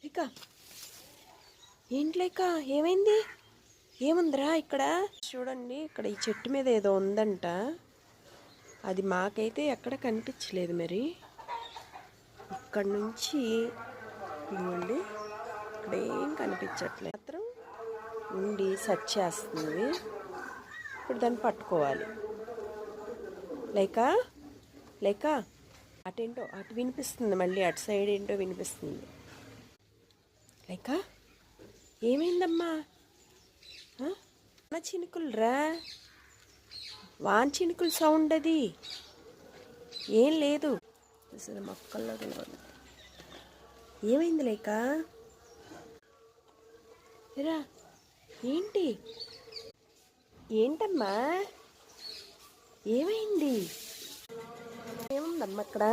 లేక ఏంటి లేక ఏమైంది? ఏముందిరా ఇక్కడ? చూడండి, ఇక్కడ ఈ చెట్టు మీద ఏదో ఉందంట. అది మాకైతే ఎక్కడ కనిపించలేదు. మరి ఇక్కడ నుంచి ఇవ్వండి, ఇక్కడ ఏం కనిపించట్లేదు. మాత్రం ఉండి సెర్చ్ చేస్తుంది. ఇప్పుడు దాన్ని పట్టుకోవాలి. లేక లేక అటేంటో అటు వినిపిస్తుంది, మళ్ళీ అటు సైడ్ ఏంటో వినిపిస్తుంది. లేక ఏమైందమ్మా? వాన చినుకులు రా, వాన చినుకులు సౌండ్ అది. ఏం లేదు, అసలు మొక్కల్లో తెలియదు. ఏమైంది లేక? రా, ఏంటి ఏంటమ్మా? ఏమైంది? ఏముందమ్మా అక్కడ?